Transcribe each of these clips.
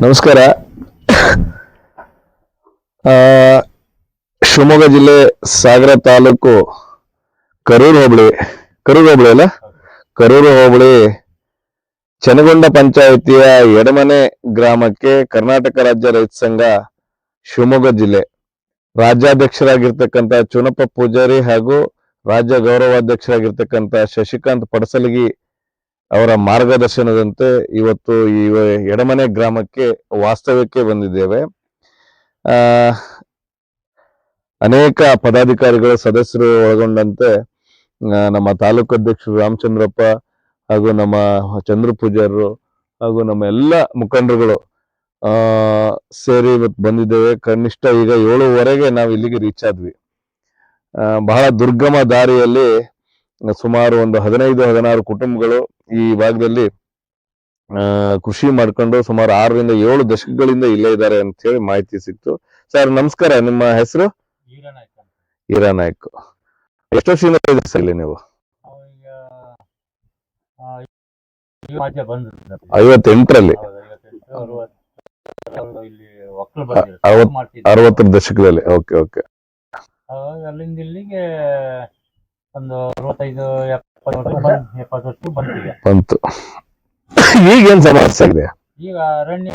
ನಮಸ್ಕಾರ. ಶಿವಮೊಗ್ಗ ಜಿಲ್ಲೆ ಸಾಗರ ತಾಲೂಕು ಕರೂರು ಹೋಬಳಿ ಅಲ್ಲ, ಕರೂರು ಹೋಬಳಿ ಚನಗೊಂಡ ಪಂಚಾಯಿತಿಯ ಎಡಮನೆ ಗ್ರಾಮಕ್ಕೆ ಕರ್ನಾಟಕ ರಾಜ್ಯ ರೈತ ಸಂಘ ಶಿವಮೊಗ್ಗ ಜಿಲ್ಲೆ ರಾಜ್ಯಾಧ್ಯಕ್ಷರಾಗಿರ್ತಕ್ಕಂಥ ಚುನಪ್ಪ ಪೂಜಾರಿ ಹಾಗೂ ರಾಜ್ಯ ಗೌರವಾಧ್ಯಕ್ಷರಾಗಿರ್ತಕ್ಕಂಥ ಶಶಿಕಾಂತ್ ಪಡಸಲಗಿ ಅವರ ಮಾರ್ಗದರ್ಶನದಂತೆ ಇವತ್ತು ಈ ಎಡಮನೆ ಗ್ರಾಮಕ್ಕೆ ವಾಸ್ತವ್ಯಕ್ಕೆ ಬಂದಿದ್ದೇವೆ. ಅನೇಕ ಪದಾಧಿಕಾರಿಗಳು ಸದಸ್ಯರು ಒಳಗೊಂಡಂತೆ ನಮ್ಮ ತಾಲೂಕು ಅಧ್ಯಕ್ಷರು ರಾಮಚಂದ್ರಪ್ಪ ಹಾಗೂ ನಮ್ಮ ಚಂದ್ರ ಪೂಜಾರರು ಹಾಗೂ ನಮ್ಮ ಎಲ್ಲ ಮುಖಂಡರುಗಳು ಸೇರಿ ಇವತ್ತು ಬಂದಿದ್ದೇವೆ. ಕನಿಷ್ಠ ಈಗ 7:15 ನಾವು ಇಲ್ಲಿಗೆ ರೀಚ್ ಆದ್ವಿ. ಬಹಳ ದುರ್ಗಮ ದಾರಿಯಲ್ಲಿ ಸುಮಾರು ಒಂದು 15-16 ಕುಟುಂಬಗಳು ಈ ಭಾಗದಲ್ಲಿ ಕೃಷಿ ಮಾಡ್ಕೊಂಡು ಸುಮಾರು 6ರಿಂದ 7 ದಶಕಗಳಿಂದ ಇಲ್ಲೇ ಇದ್ದಾರೆ ಅಂತ ಹೇಳಿ ಮಾಹಿತಿ ಸಿಕ್ತು. ಸರ್ ನಮಸ್ಕಾರ, ನಿಮ್ಮ ಹೆಸರು? ಈರಾನಾಯ್ಕ. ಎಷ್ಟು ವರ್ಷದಿಂದ ಇದ್ದೀರಿ ಸರ್ ಇಲ್ಲಿ ನೀವು? 58ರಲ್ಲಿ 60 ದಶಕದಲ್ಲಿ. Okay okay. ಅಲ್ಲಿಂದ ಇಲ್ಲಿಗೆ ಒಂದು 65-70 ವರ್ಷ ಬಂತು. ಈಗೇನ್ ಸಮಸ್ಯೆ ಆಗಿದೆ? ಈಗ ಅರಣ್ಯ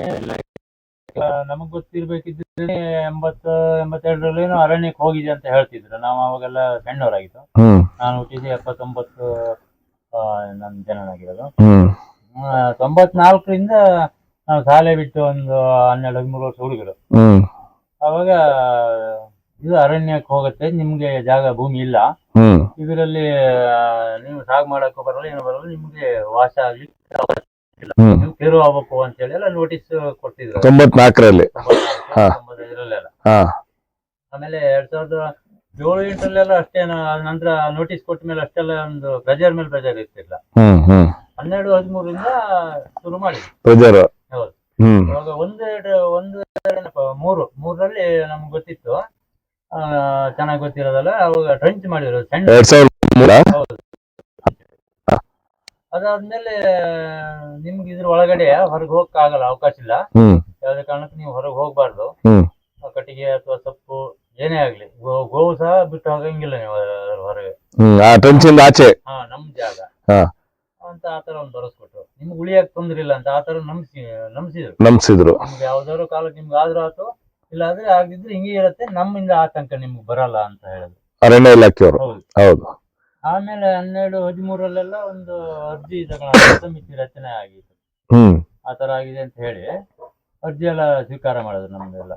ನಮಗ್ ಗೊತ್ತಿರ್ಬೇಕಿದ್ರೆ 80-82ರಲ್ಲಿ ಅರಣ್ಯಕ್ಕೆ ಹೋಗಿದೆ ಅಂತ ಹೇಳ್ತಿದ್ರು. ನಾವು ಅವಾಗೆಲ್ಲ ಸಣ್ಣವರಾಗಿತ್ತು. ನಾನು ಹುಟ್ಟಿದ್ದು 79 ನನ್ನ ಜನನಾಗಿರೋದು. 94ರಿಂದ ನಾವು ಶಾಲೆ ಬಿಟ್ಟು ಒಂದು 12-13 ವರ್ಷ ಹುಡುಗರು. ಅವಾಗ ಇದು ಅರಣ್ಯಕ್ಕೆ ಹೋಗುತ್ತೆ, ನಿಮ್ಗೆ ಜಾಗ ಭೂಮಿ ಇಲ್ಲ, ಇದರಲ್ಲಿ ನೀವು ಸಾగు ಮಾಡಕ್ಕೂ ಬರಲ್ಲ, ಏನು ಬರಲ್ಲ, ನಿಮ್ಗೆ ವಾಸ ಆಗ್ಲಿಕ್ಕೆ ನೀವು ತೆರು ಆಗ್ಬೇಕು ಅಂತ ಹೇಳಿ ಎಲ್ಲ ನೋಟಿಸ್ ಕೊಡ್ತಿದ್ರು 94ರಲ್ಲಿ. 95ರಲ್ಲೆಲ್ಲ. ಆಮೇಲೆ 2007-8ರಲ್ಲೆಲ್ಲ ಅಷ್ಟೇ. ನಂತರ ನೋಟಿಸ್ ಕೊಟ್ಟ ಮೇಲೆ ಅಷ್ಟೆಲ್ಲ ಒಂದು ಪ್ರೆಜರ್ ಮೇಲೆ ಪ್ರೆಜರ್ ಇರ್ತಿಲ್ಲ. 12-13ರಿಂದ ಶುರು ಮಾಡಿದ್ರು. ಹೌದು. ಇವಾಗ ಮೂರರಲ್ಲಿ ನಮ್ಗೆ ಗೊತ್ತಿತ್ತು, ಚೆನ್ನಾಗಿ ಗೊತ್ತಿರೋದಲ್ಲ, ಅವಾಗ ಟ್ರೆಂಚ್ ಮಾಡಿದ್ರು ಸಣ್ಣ. ಹೌದು. ಅದಾದ್ಮೇಲೆ ನಿಮ್ಗೆ ಇದ್ರ ಒಳಗಡೆ ಹೊರಗೆ ಹೋಗಕ್ ಆಗಲ್ಲ, ಅವಕಾಶ ಇಲ್ಲ. ಯಾವ್ದೇ ಕಾರಣಕ್ಕೂ ನೀವು ಹೊರಗೆ ಹೋಗ್ಬಾರ್ದು. ಕಟ್ಟಿಗೆ ಅಥವಾ ಸೊಪ್ಪು ಏನೇ ಆಗ್ಲಿ, ಗೋವು ಸಹ ಬಿಟ್ಟು ಹೋಗಂಗಿಲ್ಲ ನೀವು ಹೊರಗೆ. ಆಚೆ ನಮ್ ಜಾಗ ಅಂತ ಆತರ ಒಂದು ಬರಸ್ಕೊಟ್ರು. ನಿಮ್ಗೆ ಉಳಿಯಕ್ ತೊಂದ್ರೆ ಇಲ್ಲ ಅಂತ ಆತರ ನಮ್ಸಿದ್ರು. ನಿಮ್ಗೆ ಯಾವ್ದಾದ್ರು ಕಾಲಕ್ಕೆ ನಿಮ್ಗೆ ಆದ್ರೂ ಆತು, ಇಲ್ಲ ಆದ್ರೆ ಆಗಿದ್ರೆ ಹಿಂಗೆ ಇರತ್ತೆ, ನಮ್ಮಿಂದ ಆತಂಕ ನಿಮ್ಗೆ ಬರಲ್ಲ ಅಂತ ಹೇಳಿದ್ರು ಅರಣ್ಯ ಇಲಾಖೆಯವರು. ಹೌದು. ಆಮೇಲೆ 12-13ರಲ್ಲೆಲ್ಲ ಒಂದು ಅರ್ಜಿ ಸಮಿತಿ ರಚನೆ ಆಗಿತ್ತು. ಆತರ ಆಗಿದೆ ಅಂತ ಹೇಳಿ ಅರ್ಜಿ ಎಲ್ಲ ಸ್ವೀಕಾರ ಮಾಡಿದ್ರು ನಮ್ದೆಲ್ಲ.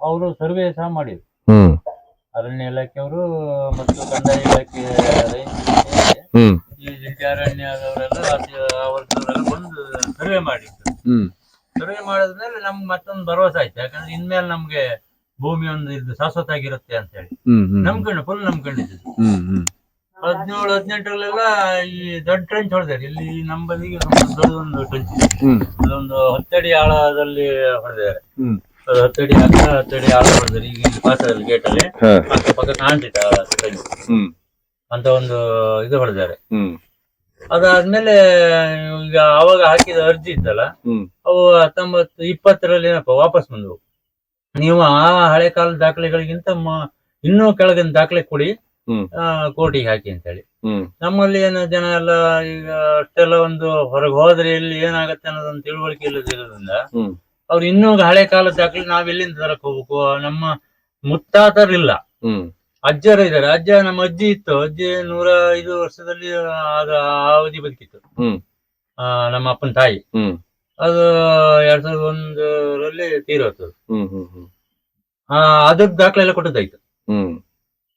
ಅವರು ಸರ್ವೆ ಸಹ ಮಾಡಿದ್ರು, ಅರಣ್ಯ ಇಲಾಖೆಯವರು ಮತ್ತು ಕಂದಾಯ ಇಲಾಖೆ, ಈ ಜಂಟಿ ಅರಣ್ಯದವರೆಲ್ಲ ಅವರದವರೆಲ್ಲ ಬಂದು ಸರ್ವೆ ಮಾಡಿದ್ರು. ಸರ್ವೆ ಮಾಡಿದ್ಮೇಲೆ ನಮ್ಗೆ ಮತ್ತೊಂದು ಭರವಸೆ ಆಯ್ತು, ಯಾಕಂದ್ರೆ ಇನ್ಮೇಲೆ ನಮ್ಗೆ ಭೂಮಿ ಒಂದು ಇದು ಶಾಶ್ವತ ಆಗಿರುತ್ತೆ ಅಂತ ಹೇಳಿ ಫುಲ್ ನಮ್ಕೊಂಡಿದ್ದು. 17-18ರಲ್ಲೆಲ್ಲ ಈ ದೊಡ್ಡ ಟ್ರೆಂಚ್ ಹೊಡೆದಾರೆ. ಇಲ್ಲಿ ನಮ್ಮಲ್ಲಿಗೆ ದೊಡ್ಡದೊಂದು ಟ್ರೆಂಚ್ ಇದೆ, ಅದೊಂದು 10 ಅಡಿ ಆಳದಲ್ಲಿ ಹೊಡೆದಾರೆ. 10 ಅಡಿ ಅಗ್ಗ 10 ಅಡಿ ಆಳ ಹೊಡೆದಾರೆ. ಈಗ ಇಲ್ಲಿ ಪಾಸದಲ್ಲಿ ಗೇಟ್ ಅಲ್ಲಿ ಅಕ್ಕಪಕ್ಕ ಕಾಣ್ತಿದ್ದ ಅಂತ ಒಂದು ಇದು ಹೊಡೆದಾರೆ. ಅದಾದ್ಮೇಲೆ ಈಗ ಅವಾಗ ಹಾಕಿದ ಅರ್ಜಿ ಇತ್ತಲ್ಲ, ಅವು 19-20ರಲ್ಲಿ ಏನಪ್ಪ ವಾಪಸ್ ಬಂದವು. ನೀವು ಆ ಹಳೆ ಕಾಲದ ದಾಖಲೆಗಳಿಗಿಂತ ಇನ್ನೂ ಕೆಳಗಿನ ದಾಖಲೆ ಕೊಡಿ, ಕೋರ್ಟಿಗೆ ಹಾಕಿ ಅಂತ ಹೇಳಿ. ನಮ್ಮಲ್ಲಿ ಏನು ಜನ ಎಲ್ಲ ಈಗ ಅಷ್ಟೆಲ್ಲ ಒಂದು ಹೊರಗೆ ಹೋದ್ರೆ ಎಲ್ಲಿ ಏನಾಗತ್ತೆ ಅನ್ನೋದೊಂದು ತಿಳುವಳಿಕೆ ಇಲ್ಲದಿರೋದ್ರಿಂದ ಅವ್ರು ಇನ್ನೂ ಹಳೆ ಕಾಲದ ದಾಖಲೆ ನಾವ್ ಎಲ್ಲಿಂದ ತರಕ್ ಹೋಗ್ಬೇಕು. ನಮ್ಮ ಮುತ್ತಾತರಿಲ್ಲ, ಅಜ್ಜರು ಇದ್ದಾರೆ. ನಮ್ಮ ಅಜ್ಜಿ ಇತ್ತು, ಅಜ್ಜಿ 105 ವರ್ಷದಲ್ಲಿ ಅವಧಿ ಬದುಕಿತ್ತು. ನಮ್ಮ ಅಪ್ಪನ ತಾಯಿ ಅದು 2001ರಲ್ಲಿ ತೀರೋತು. ಅದ್ರ ದಾಖಲೆ ಎಲ್ಲ ಕೊಟ್ಟದ್ದಾಯ್ತು.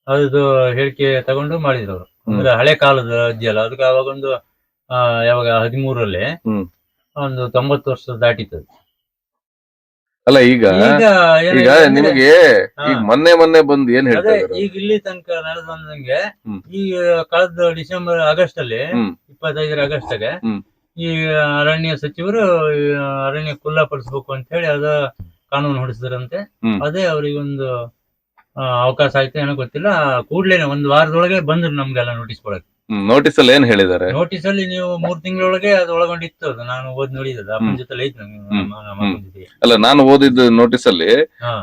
ಅದು ಹೇಳಿಕೆ ತಗೊಂಡು ಮಾಡಿದ್ರು ಅವರು. ಅಂದ್ರೆ ಹಳೆ ಕಾಲದ ಅಜ್ಜಿ ಅಲ್ಲ, ಅದಕ್ಕೆ ಅವಾಗ ಒಂದು ಯಾವಾಗ 13ರಲ್ಲಿ ಒಂದು 90 ವರ್ಷ ದಾಟಿತ್ತು. ಅಲ್ಲ ಈಗ ನಿಮಗೆ ಮೊನ್ನೆ ಬಂದು ಏನ್ ಹೇಳ್ತಾರೆ? ಈಗ ಇಲ್ಲಿ ತನಕ ನಡೆದು ಬಂದಂಗೆ ಈ ಕಳೆದ ಆಗಸ್ಟ್ ಅಲ್ಲಿ 25 ಆಗಸ್ಟ್ಗೆ ಈ ಅರಣ್ಯ ಸಚಿವರು ಅರಣ್ಯ ಖುಲ್ಲಾ ಪಡಿಸ್ಬೇಕು ಅಂತ ಹೇಳಿ ಅದ ಕಾನೂನು ಹೊಡಿಸಿದ್ರಂತೆ. ಅದೇ ಅವರಿಗೊಂದು ಅವಕಾಶ ಆಯ್ತು ಏನೋ ಗೊತ್ತಿಲ್ಲ. ಕೂಡ್ಲೇನೆ ಒಂದು ವಾರದೊಳಗೆ ಬಂದ್ರು ನಮ್ಗೆಲ್ಲ ನೋಟಿಸ್ ಕೊಡಕ್ಕೆ. ನೋಟಿಸ್ ಅಲ್ಲಿ ಏನ್ ಹೇಳಿದ್ದಾರೆ? ನೋಟಿಸ್ ಅಲ್ಲಿ ನೀವು 3 ತಿಂಗಳೊಳಗೆ ಅದು ಒಳಗೊಂಡಿತ್ತು. ಅದು ನಾನು ಓದ್ ನೋಡಿದ್ದು ಅಪ್ಪನ ಜೊತೆ ಐತೆ ಅಲ್ಲ, ನಾನು ಓದಿದ್ದು ನೋಟಿಸ್ ಅಲ್ಲಿ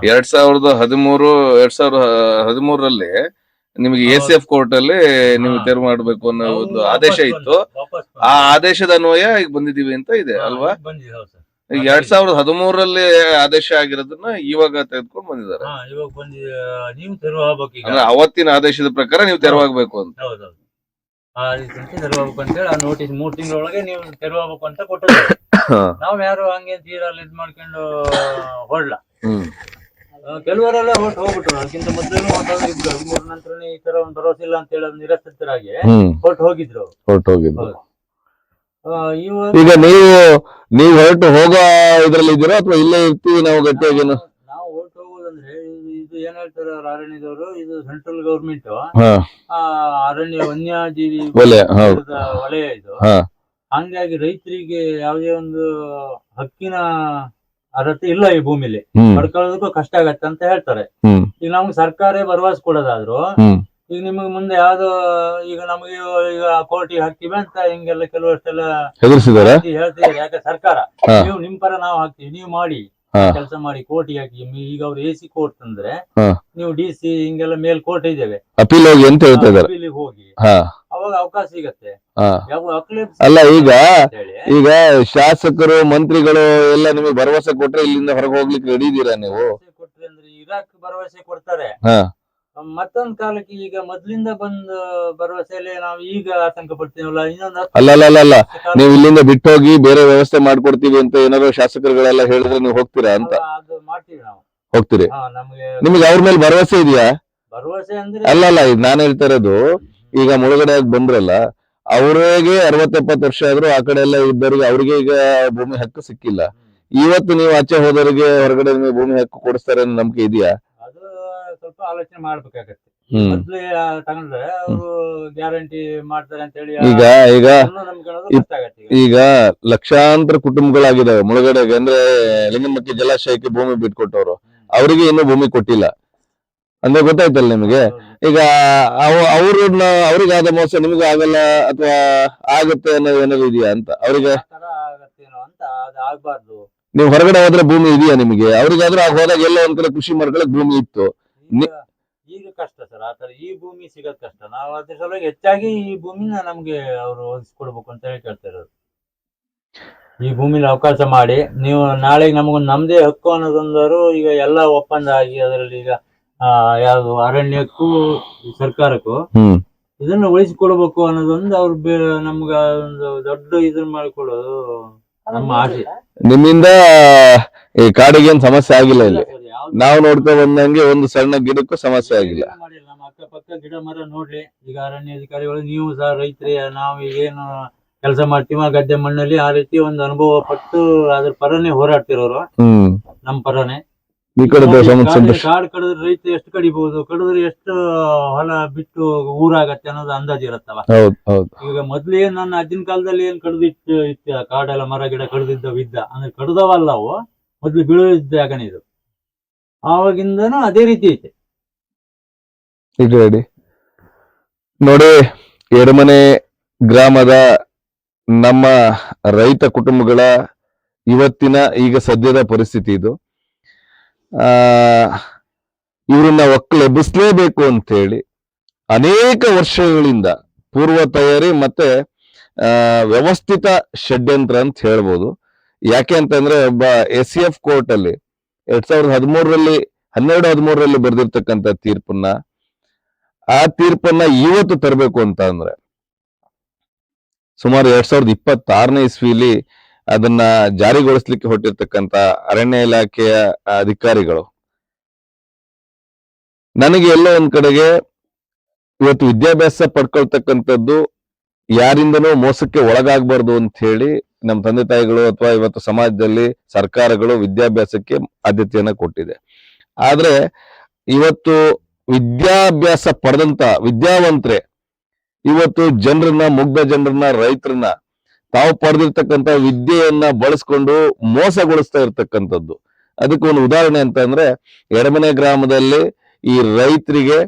2013ರಲ್ಲಿ ನಿಮಗೆ ACF ಕೋರ್ಟ್ ಅಲ್ಲಿ ನೀವು ತೆರವು ಮಾಡ್ಬೇಕು ಅನ್ನೋ ಒಂದು ಆದೇಶ ಇತ್ತು. ಆ ಆದೇಶದ ಅನ್ವಯ ಈಗ ಬಂದಿದೀವಿ ಅಂತ ಇದೆ ಅಲ್ವಾ? ಬಂದಿದೆ. ಹೌದು ಸರ್. ಈಗ 2013ರಲ್ಲಿ ಆದೇಶ ಆಗಿರೋದನ್ನ ಇವಾಗ ತೆಗೆದುಕೊಂಡು ಬಂದಿದ್ದಾರೆ. ಇವಾಗ ಬಂದಿದೆ. ನೀವು ತೆರವು ಆಗ್ಬೇಕು ಈಗ. ಅಂದ್ರೆ ಅವತ್ತಿನ ಆದೇಶದ ಪ್ರಕಾರ ನೀವು ತೆರವಾಗಬೇಕು ಅಂತ. ಹೌದೌದು. ಆ ರೀತಿ ತೆರವಾಗಬೇಕು ಅಂತ ಹೇಳಿ ಆ ನೋಟಿಸ್ 3 ತಿಂಗಳೊಳಗೆ ನೀವು ತೆರವಾಗಬೇಕು ಅಂತ ಕೊಟ್ಟಿದ್ದಾರೆ. ನಾವ್ ಯಾರು ಹಂಗೆ ತೀರಲ್ಲಿ ಇದ್ ಮಾಡ್ಕೊಂಡು ಹೊಡ್ಲ. ಕೆಲವರೆಲ್ಲ ಹೋಗ್ಬಿಟ್ರು. ಅದಕ್ಕಿಂತ ಮೊದಲು ಇದ್ರು. 3 ನಂತರನೇ ಈ ತರ ಒಂದು ಭರವಸೆ ಇಲ್ಲ ಅಂತ ಹೇಳಿ ನಿರಾಶ್ರಿತರಾಗಿ ಹೋಗಿದ್ರು. ಈಗ ನೀವು ಹೊರಟು ಹೋಗೋ ಇದ್ರಲ್ಲಿ ಇದ್ದೀರಾ ಅಥವಾ ಇಲ್ಲೇ ಇರ್ತೀವಿ ನಾವು ಗಟ್ಟಿಯಾಗಿ? ನಾವು ಹೊರಟು ಹೋಗೋದಂದ್ರೆ ಇದು ಏನ್ ಹೇಳ್ತಾರೆ ಅವ್ರ ಅರಣ್ಯದವರು, ಇದು ಸೆಂಟ್ರಲ್ ಗವರ್ಮೆಂಟ್ ಅರಣ್ಯ ವನ್ಯಜೀವಿ ವಲಯ ಇದು. ಹಂಗಾಗಿ ರೈತರಿಗೆ ಯಾವುದೇ ಒಂದು ಹಕ್ಕಿನ ಅರ್ಹತೆ ಇಲ್ಲ ಈ ಭೂಮಿಲಿ. ಪಡ್ಕೊಳ್ಳೋದಕ್ಕೂ ಕಷ್ಟ ಆಗತ್ತೆ ಅಂತ ಹೇಳ್ತಾರೆ. ಈಗ ನಮ್ಗೆ ಸರ್ಕಾರ ಭರವಸೆ ಕೊಡೋದಾದ್ರು ಈಗ ನಿಮಗೆ ಮುಂದೆ ಯಾವ್ದೋ ಈಗ ನಮಗೆ ಈಗ ಕೋರ್ಟಿಗೆ ಹಾಕ್ತಿವಿ ಅಂತ ಹಿಂಗೆಲ್ಲ ಕೆಲವಷ್ಟೆಲ್ಲ ಹೇಳ್ತಿದ್ದಾರೆ. ಯಾಕೆ ಸರ್ಕಾರ ನೀವು ನಿಮ್ ಪರ ನಾವು ಹಾಕ್ತಿವಿ, ನೀವು ಮಾಡಿ ಕೆಲಸ ಮಾಡಿ ಕೋರ್ಟಿಗೆ ಹಾಕಿ. ಈಗ ಅವ್ರು AC ಕೋರ್ಟ್ ಅಂದ್ರೆ ನೀವು DC ಹಿಂಗೆಲ್ಲ ಮೇಲ್ ಕೋರ್ಟ್ ಇದ್ದೇವೆ, ಅಪೀಲ್ ಹೋಗಿ ಅಂತ ಹೇಳ್ತಾ ಇದ್ದಾರೆ. ಅಪೀಲಿಗೆ ಹೋಗಿ ಅವಾಗ ಅವಕಾಶ ಸಿಗತ್ತೆ. ಅಲ್ಲ, ಈಗ ಶಾಸಕರು ಮಂತ್ರಿಗಳು ಎಲ್ಲ ನಿಮಗೆ ಭರವಸೆ ಕೊಟ್ರೆ ಇಲ್ಲಿಂದ ಹೊರಗೆ ಹೋಗ್ಲಿಕ್ಕೆ ರೆಡಿ ಇದ್ದೀರಾ ನೀವು? ಕೊಟ್ರೆ ಅಂದ್ರೆ ಇರಾಕ್ ಭರವಸೆ ಕೊಡ್ತಾರೆ. ಮತ್ತೊಂದ್ ಕಾಲಕ್ಕೆ ಈಗ ಮೊದ್ಲಿಂದ ಬಂದ ಭರವಸೆಯಲ್ಲಿ ನಾವು ಈಗ ಆತಂಕ ಪಡ್ತೀವಲ್ಲ. ಇನ್ನೊಂದು ಅಲ್ಲ, ನೀವು ಇಲ್ಲಿಂದ ಬಿಟ್ಟು ಹೋಗಿ ಬೇರೆ ವ್ಯವಸ್ಥೆ ಮಾಡ್ಕೊಡ್ತೀವಿ ಅಂತ ಏನಾದ್ರು ಶಾಸಕರುಗಳೆಲ್ಲ ಹೇಳಿದ್ರೆ ನೀವು ಹೋಗ್ತೀರಾ ಅಂತ? ಅದು ಮಾಡ್ತೀವಿ ನಾವು. ಹೋಗ್ತೀರಿ? ನಿಮ್ಗೆ ಅವ್ರ ಮೇಲೆ ಭರವಸೆ ಇದೆಯಾ? ಭರವಸೆ ಅಂದ್ರೆ ಅಲ್ಲ, ಈಗ ನಾನು ಹೇಳ್ತಾ ಇರೋದು, ಈಗ ಮುಳುಗಡೆ ಬಂದ್ರಲ್ಲ, ಅವ್ರಿಗೆ 60-70 ವರ್ಷ ಆದ್ರೂ ಆ ಕಡೆ ಎಲ್ಲ ಇದ್ದವ್ರಿಗೆ ಅವ್ರಿಗೆ ಈಗ ಭೂಮಿ ಹಕ್ಕು ಸಿಕ್ಕಿಲ್ಲ. ಇವತ್ತು ನೀವು ಆಚೆ ಹೋದವರಿಗೆ ಹೊರಗಡೆ ಭೂಮಿ ಹಕ್ಕು ಕೊಡಿಸ್ತಾರೆ ಅನ್ನೋ ನಂಬಿಕೆ ಇದೆಯಾ? ಅದು ಸ್ವಲ್ಪ ಆಲೋಚನೆ ಮಾಡ್ಬೇಕಾಗತ್ತೆ. ಮೊದ್ಲೇ ತಗೊಂಡ್ರೆ ಅವರು ಗ್ಯಾರಂಟಿ ಮಾಡ್ತಾರೆ ಅಂತ ಹೇಳಿ ಈಗ ಲಕ್ಷಾಂತರ ಕುಟುಂಬಗಳಾಗಿದ್ದಾವೆ ಮುಳುಗಡೆಗೆ. ಅಂದ್ರೆ ಲಿಂಗನಮಕ್ಕಿ ಜಲಾಶಯಕ್ಕೆ ಭೂಮಿ ಬಿಟ್ಕೊಟ್ಟವ್ರು, ಅವರಿಗೆ ಇನ್ನೂ ಭೂಮಿ ಕೊಟ್ಟಿಲ್ಲ ಅಂದ್ರೆ ಗೊತ್ತಾಯ್ತಲ್ಲ ನಿಮಗೆ. ಈಗ ಅವ್ರಿಗಾದ ಮೋಸ ನಿಮ್ಗೆ ಆಗಲ್ಲ ಅಥವಾ ಆಗತ್ತೆ ಅನ್ನೋದು ಏನಾದ್ರು ಇದೆಯಾ ಅಂತ ಅವ್ರಿಗೆ? ಆಗ್ಬಾರ್ದು. ನೀವು ಹೊರಗಡೆ ಹೋದ್ರೆ ಭೂಮಿ ಇದೆಯಾ ನಿಮಗೆ? ಅವ್ರಿಗಾದ್ರೂ ಹೋದಾಗ ಎಲ್ಲ ಒಂದ್ ಕಡೆ ಕೃಷಿ ಮಾಡ್ಕೊಳಕ್ ಭೂಮಿ ಇತ್ತು. ಈಗ ಕಷ್ಟ ಸರ್, ಆತರ ಈ ಭೂಮಿ ಸಿಗೋದ್ ಕಷ್ಟ. ನಾವು ಅದ್ರ ಸಲುವಾಗಿ ಹೆಚ್ಚಾಗಿ ಈ ಭೂಮಿನ ನಮ್ಗೆ ಅವರು ಒದಗಿಸ್ಕೊಡ್ಬೇಕು ಅಂತ ಹೇಳಿ ಕೇಳ್ತಾ ಇರೋದು. ಈ ಭೂಮಿಲಿ ಅವಕಾಶ ಮಾಡಿ ನೀವು ನಾಳೆಗೆ ನಮಗೊಂದು ನಮ್ದೇ ಹಕ್ಕು ಅನ್ನೋದೊಂದರು ಈಗ ಎಲ್ಲ ಒಪ್ಪಂದ ಆಗಿ ಅದರಲ್ಲಿ ಈಗ ಯಾವ್ದು ಅರಣ್ಯಕ್ಕೂ ಸರ್ಕಾರಕ್ಕೂ ಇದನ್ನ ಉಳಿಸಿಕೊಡ್ಬೇಕು ಅನ್ನೋದೊಂದು ಅವ್ರು ನಮ್ಗ ಒಂದು ದೊಡ್ಡ ಇದನ್ನ ಮಾಡ್ಕೊಳ್ಳೋದು ನಮ್ಮ ಆಸೆ. ನಿಮ್ಮಿಂದ ಈ ಕಾಡಿಗೆ ಏನ್ ಸಮಸ್ಯೆ ಆಗಿಲ್ಲ ಇಲ್ಲಿ? ನಾವು ನೋಡ್ತಾ ಬಂದಂಗೆ ಒಂದು ಸಣ್ಣ ಗಿಡಕ್ಕೂ ಸಮಸ್ಯೆ ಆಗಿಲ್ಲ. ನಮ್ಮ ಅಕ್ಕಪಕ್ಕ ಗಿಡ ಮರ ನೋಡ್ಲಿ. ಈಗ ಅರಣ್ಯ ಅಧಿಕಾರಿಗಳು ನೀವು ಸಹ ರೈತರಿ, ನಾವು ಏನು ಕೆಲಸ ಮಾಡ್ತೀವಿ ಗದ್ದೆ ಮಣ್ಣಲ್ಲಿ ಆ ರೀತಿ ಒಂದು ಅನುಭವ ಪಟ್ಟು ಅದ್ರ ಪರನೇ ಹೋರಾಡ್ತಿರೋರು. ನಮ್ ಪರನೇ ಕಾಡು ಕಡಿದ್ರೆ ರೈತ ಎಷ್ಟು ಕಡಿಬಹುದು, ಕಡಿದ್ರೆ ಎಷ್ಟು ಹೊಲ ಬಿಟ್ಟು ಊರಾಗತ್ತೆ ಅನ್ನೋದು ಅಂದಾಜು ಇರತ್ತಲ್ಲ. ಈಗ ಮೊದ್ಲು ಏನ್ ನನ್ನ ಅಜ್ಜಿನ ಕಾಲದಲ್ಲಿ ಏನ್ ಕಡ್ದಿತ್ತು ಕಾಡೆಲ್ಲ ಮರ ಗಿಡ ಕಡ್ದಿದ್ದವಿದ್ದ ಅಂದ್ರೆ ಕಡ್ದವಲ್ಲ ಅವು ಮೊದ್ಲು ಬೀಳಿದ್ದ ಜಾಗನೇ ಇದು. ಆವಾಗಿಂದನೂ ಅದೇ ರೀತಿ ಐತೆ. ಈಗ ನೋಡಿ, ಎಡಮನೆ ಗ್ರಾಮದ ನಮ್ಮ ರೈತ ಕುಟುಂಬಗಳ ಇವತ್ತಿನ ಈಗ ಸದ್ಯದ ಪರಿಸ್ಥಿತಿ ಇದು. ಇವ್ರನ್ನ ಒಕ್ಕಲೆಬ್ಬಿಸ್ಲೇಬೇಕು ಅಂತ ಹೇಳಿ ಅನೇಕ ವರ್ಷಗಳಿಂದ ಪೂರ್ವ ತಯಾರಿ ಮತ್ತೆ ವ್ಯವಸ್ಥಿತ ಷಡ್ಯಂತ್ರ ಅಂತ ಹೇಳ್ಬೋದು. ಯಾಕೆ ಅಂತಂದ್ರೆ ಒಬ್ಬ ACF ಕೋರ್ಟ್ ಅಲ್ಲಿ 2013ರಲ್ಲಿ ಬರೆದಿರ್ತಕ್ಕಂಥ ಆ ತೀರ್ಪನ್ನ ಇವತ್ತು ತರಬೇಕು ಅಂತ ಅಂದ್ರೆ ಸುಮಾರು 2026ನೇ ಇಸ್ವಿಲಿ ಅದನ್ನ ಜಾರಿಗೊಳಿಸ್ಲಿಕ್ಕೆ ಹೊರಟಿರ್ತಕ್ಕಂಥ ಅರಣ್ಯ ಇಲಾಖೆಯ ಅಧಿಕಾರಿಗಳು ನನಗೆ ಎಲ್ಲೋ ಒಂದ್ ಕಡೆಗೆ ಇವತ್ತು ವಿದ್ಯಾಭ್ಯಾಸ ಪಡ್ಕೊಳ್ತಕ್ಕಂಥದ್ದು ಯಾರಿಂದನೂ ಮೋಸಕ್ಕೆ ಒಳಗಾಗಬಾರ್ದು ಅಂತ ಹೇಳಿ ನಮ್ಮ ತಂದೆ ತಾಯಿಗಳು ಅಥವಾ ಇವತ್ತು ಸಮಾಜದಲ್ಲಿ ಸರ್ಕಾರಗಳು ವಿದ್ಯಾಭ್ಯಾಸಕ್ಕೆ ಆದ್ಯತೆಯನ್ನ ಕೊಟ್ಟಿದೆ. ಆದ್ರೆ ಇವತ್ತು ವಿದ್ಯಾಭ್ಯಾಸ ಪಡೆದಂತ ವಿದ್ಯಾವಂತರೆ ಇವತ್ತು ಮುಗ್ಧ ಜನರನ್ನ ರೈತರನ್ನ ತಾವು ಪಡೆದಿರ್ತಕ್ಕಂಥ ವಿದ್ಯೆಯನ್ನ ಬಳಸ್ಕೊಂಡು ಮೋಸಗೊಳಿಸ್ತಾ ಇರ್ತಕ್ಕಂಥದ್ದು. ಅದಕ್ಕೆ ಒಂದು ಉದಾಹರಣೆ ಅಂತ ಅಂದ್ರೆ ಎಡಮನೆ ಗ್ರಾಮದಲ್ಲಿ ಈ ರೈತರಿಗೆ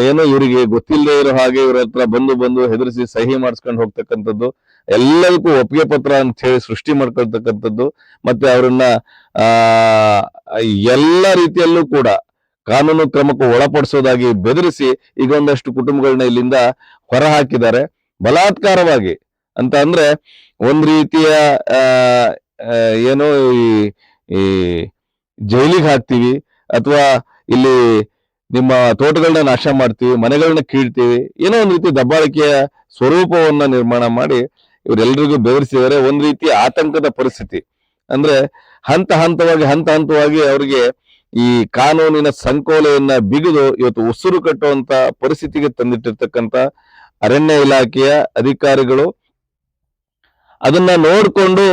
ಏನೋ ಇವರಿಗೆ ಗೊತ್ತಿಲ್ಲದೆ ಇರೋ ಹಾಗೆ ಇವ್ರ ಹತ್ರ ಬಂದು ಹೆದರಿಸಿ ಸಹಿ ಮಾಡಿಸ್ಕೊಂಡು ಹೋಗ್ತಕ್ಕಂಥದ್ದು, ಎಲ್ಲದಕ್ಕೂ ಒಪ್ಪಿಗೆ ಪತ್ರ ಅಂತ ಹೇಳಿ ಸೃಷ್ಟಿ ಮಾಡ್ಕೊಳ್ತಕ್ಕಂಥದ್ದು, ಮತ್ತೆ ಅವ್ರನ್ನ ಎಲ್ಲ ರೀತಿಯಲ್ಲೂ ಕೂಡ ಕಾನೂನು ಕ್ರಮಕ್ಕೂ ಒಳಪಡಿಸೋದಾಗಿ ಬೆದರಿಸಿ ಈಗ ಒಂದಷ್ಟು ಕುಟುಂಬಗಳನ್ನ ಇಲ್ಲಿಂದ ಹೊರ ಹಾಕಿದ್ದಾರೆ ಬಲಾತ್ಕಾರವಾಗಿ. ಅಂತ ಅಂದ್ರೆ ಒಂದ್ ರೀತಿಯ ಏನೋ ಈ ಜೈಲಿಗೆ ಹಾಕ್ತೀವಿ ಅಥವಾ ಇಲ್ಲಿ ನಿಮ್ಮ ತೋಟಗಳನ್ನ ನಾಶ ಮಾಡ್ತೀವಿ, ಮನೆಗಳನ್ನ ಕೀಳ್ತೀವಿ, ಏನೋ ಒಂದ್ ರೀತಿ ದಬ್ಬಾಳಿಕೆಯ ಸ್ವರೂಪವನ್ನ ನಿರ್ಮಾಣ ಮಾಡಿ ಇವರೆಲ್ಲರಿಗೂ ಬೆದರಿಸಿದರೆ ಒಂದ್ ರೀತಿ ಆತಂಕದ ಪರಿಸ್ಥಿತಿ. ಅಂದ್ರೆ ಹಂತ ಹಂತವಾಗಿ ಅವರಿಗೆ ಈ ಕಾನೂನಿನ ಸಂಕೋಲೆಯನ್ನ ಬಿಗಿದು ಇವತ್ತು ಉಸಿರು ಕಟ್ಟುವಂತ ಪರಿಸ್ಥಿತಿಗೆ ತಂದಿಟ್ಟಿರ್ತಕ್ಕಂಥ ಅರಣ್ಯ ಇಲಾಖೆಯ ಅಧಿಕಾರಿಗಳು ಅದನ್ನ ನೋಡ್ಕೊಂಡು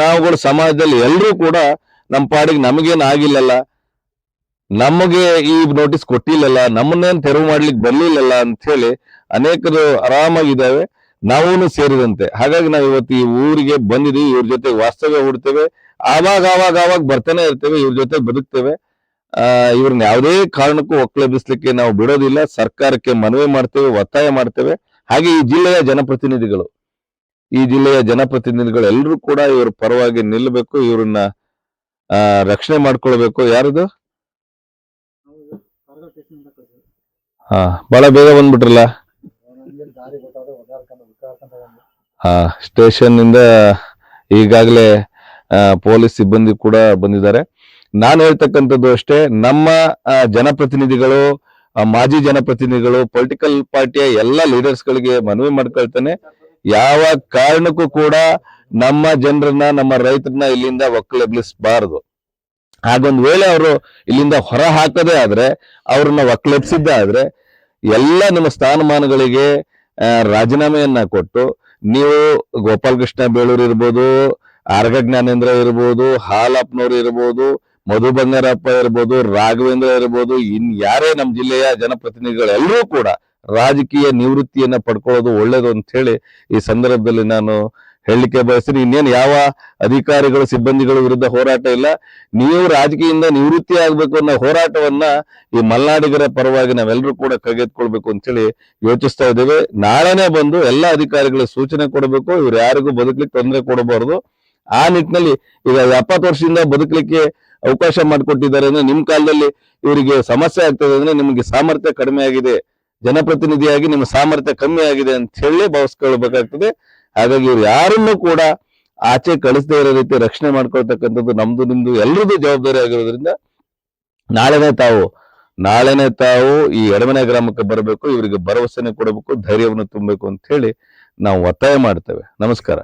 ನಾವುಗಳು ಸಮಾಜದಲ್ಲಿ ಎಲ್ಲರೂ ಕೂಡ ನಮ್ಮ ಪಾಡಿಗೆ ನಮಗೇನ್ ಆಗಿಲ್ಲಲ್ಲ, ನಮಗೆ ಈ ನೋಟಿಸ್ ಕೊಟ್ಟಿಲ್ಲಲ್ಲ, ನಮ್ಮನ್ನೇನ್ ತೆರವು ಮಾಡ್ಲಿಕ್ಕೆ ಬರ್ಲಿಲ್ಲಲ್ಲ ಅಂತ ಹೇಳಿ ಅನೇಕರು ಆರಾಮಾಗಿದ್ದಾವೆ, ನಾವೂ ಸೇರಿದಂತೆ. ಹಾಗಾಗಿ ನಾವು ಇವತ್ತು ಈ ಊರಿಗೆ ಬಂದಿದ್ದೀವಿ, ಇವ್ರ ಜೊತೆ ವಾಸ್ತವ್ಯ ಹೂಡ್ತೇವೆ, ಆವಾಗ ಬರ್ತಾನೆ ಇರ್ತೇವೆ, ಇವ್ರ ಜೊತೆ ಬದುಕ್ತೇವೆ. ಇವ್ರನ್ನ ಯಾವುದೇ ಕಾರಣಕ್ಕೂ ಒಕ್ಕಲೆಬ್ಬಿಸ್ಲಿಕ್ಕೆ ನಾವು ಬಿಡೋದಿಲ್ಲ. ಸರ್ಕಾರಕ್ಕೆ ಮನವಿ ಮಾಡ್ತೇವೆ, ಒತ್ತಾಯ ಮಾಡ್ತೇವೆ. ಹಾಗೆ ಈ ಜಿಲ್ಲೆಯ ಜನಪ್ರತಿನಿಧಿಗಳು ಎಲ್ಲರೂ ಕೂಡ ಇವ್ರ ಪರವಾಗಿ ನಿಲ್ಲಬೇಕು, ಇವ್ರನ್ನ ರಕ್ಷಣೆ ಮಾಡ್ಕೊಳ್ಬೇಕು. ಯಾರದು ಬಹಳ ಬೇಗ ಬಂದ್ಬಿಟ್ರಲ್ಲ. ಸ್ಟೇಷನ್ ಇಂದ ಈಗಾಗಲೇ ಪೊಲೀಸ್ ಸಿಬ್ಬಂದಿ ಕೂಡ ಬಂದಿದ್ದಾರೆ. ನಾನು ಹೇಳ್ತಕ್ಕಂಥದ್ದು ಅಷ್ಟೇ, ನಮ್ಮ ಜನಪ್ರತಿನಿಧಿಗಳು, ಮಾಜಿ ಜನಪ್ರತಿನಿಧಿಗಳು, ಪೊಲಿಟಿಕಲ್ ಪಾರ್ಟಿಯ ಎಲ್ಲ ಲೀಡರ್ಸ್ ಗಳಿಗೆ ಮನವಿ ಮಾಡ್ಕೊಳ್ತಾನೆ, ಯಾವ ಕಾರಣಕ್ಕೂ ಕೂಡ ನಮ್ಮ ಜನರನ್ನ, ನಮ್ಮ ರೈತರನ್ನ ಇಲ್ಲಿಂದ ಒಕ್ಕಲೆಬ್ಲಿಸಬಾರದು. ಹಾಗೊಂದ್ ವೇಳೆ ಅವರು ಇಲ್ಲಿಂದ ಹೊರ ಹಾಕದೇ ಆದ್ರೆ, ಅವ್ರನ್ನ ಒಕ್ಕಲೆಬ್ಸಿದ್ದೇ ಆದ್ರೆ ಎಲ್ಲ ನಿಮ್ಮ ಸ್ಥಾನಮಾನಗಳಿಗೆ ರಾಜೀನಾಮೆಯನ್ನ ಕೊಟ್ಟು ನೀವು ಗೋಪಾಲಕೃಷ್ಣ ಬೇಳೂರು ಇರ್ಬೋದು, ಆರ್ಗ ಜ್ಞಾನೇಂದ್ರ ಇರ್ಬೋದು, ಹಾಲಪ್ಪನವ್ರು ಇರ್ಬೋದು, ಮಧು ಬಂಗಾರಪ್ಪ ಇರ್ಬೋದು, ರಾಘವೇಂದ್ರ ಇರ್ಬೋದು, ಯಾರೇ ನಮ್ಮ ಜಿಲ್ಲೆಯ ಜನಪ್ರತಿನಿಧಿಗಳೆಲ್ಲರೂ ಕೂಡ ರಾಜಕೀಯ ನಿವೃತ್ತಿಯನ್ನ ಪಡ್ಕೊಳ್ಳೋದು ಒಳ್ಳೇದು ಅಂತ ಹೇಳಿ ಈ ಸಂದರ್ಭದಲ್ಲಿ ನಾನು ಹೇಳಲಿಕ್ಕೆ ಬಯಸ್ತೀನಿ. ಇನ್ನೇನು ಯಾವ ಅಧಿಕಾರಿಗಳು, ಸಿಬ್ಬಂದಿಗಳ ವಿರುದ್ಧ ಹೋರಾಟ ಇಲ್ಲ. ನೀವು ರಾಜಕೀಯದಿಂದ ನಿವೃತ್ತಿ ಆಗ್ಬೇಕು ಅನ್ನೋ ಹೋರಾಟವನ್ನ ಈ ಮಲೆನಾಡಿಗರ ಪರವಾಗಿ ನಾವೆಲ್ಲರೂ ಕೂಡ ಕೈಗೆತ್ಕೊಳ್ಬೇಕು ಅಂತ ಹೇಳಿ ಯೋಚಿಸ್ತಾ ಇದ್ದೇವೆ. ನಾಳೆನೆ ಬಂದು ಎಲ್ಲ ಅಧಿಕಾರಿಗಳಿಗೆ ಸೂಚನೆ ಕೊಡಬೇಕು, ಇವ್ರು ಯಾರಿಗೂ ಬದುಕಲಿಕ್ಕೆ ತೊಂದರೆ ಕೊಡಬಾರದು. ಆ ನಿಟ್ಟಿನಲ್ಲಿ ಈಗ 70 ವರ್ಷದಿಂದ ಬದುಕಲಿಕ್ಕೆ ಅವಕಾಶ ಮಾಡಿಕೊಟ್ಟಿದ್ದಾರೆ ಅಂದ್ರೆ, ನಿಮ್ ಕಾಲದಲ್ಲಿ ಇವರಿಗೆ ಸಮಸ್ಯೆ ಆಗ್ತದೆ ಅಂದ್ರೆ ನಿಮಗೆ ಸಾಮರ್ಥ್ಯ ಕಡಿಮೆ ಆಗಿದೆ, ಜನಪ್ರತಿನಿಧಿಯಾಗಿ ನಿಮ್ಮ ಸಾಮರ್ಥ್ಯ ಕಮ್ಮಿ ಆಗಿದೆ ಅಂತ ಹೇಳಿ ಭಾವಿಸ್ಕೊಳ್ಬೇಕಾಗ್ತದೆ. ಹಾಗಾಗಿ ಇವ್ರು ಯಾರನ್ನೂ ಕೂಡ ಆಚೆ ಕಳಿಸದೇ ಇರೋ ರೀತಿ ರಕ್ಷಣೆ ಮಾಡ್ಕೊಳ್ತಕ್ಕಂಥದ್ದು ನಮ್ದು ನಿಮ್ದು ಎಲ್ಲರದ್ದು ಜವಾಬ್ದಾರಿ ಆಗಿರೋದ್ರಿಂದ ನಾಳೆನೆ ತಾವು ಈ ಎಡಮನೆ ಗ್ರಾಮಕ್ಕೆ ಬರಬೇಕು, ಇವರಿಗೆ ಭರವಸೆನೆ ಕೊಡಬೇಕು, ಧೈರ್ಯವನ್ನು ತುಂಬಬೇಕು ಅಂತ ಹೇಳಿ ನಾವು ಒತ್ತಾಯ ಮಾಡ್ತೇವೆ. ನಮಸ್ಕಾರ.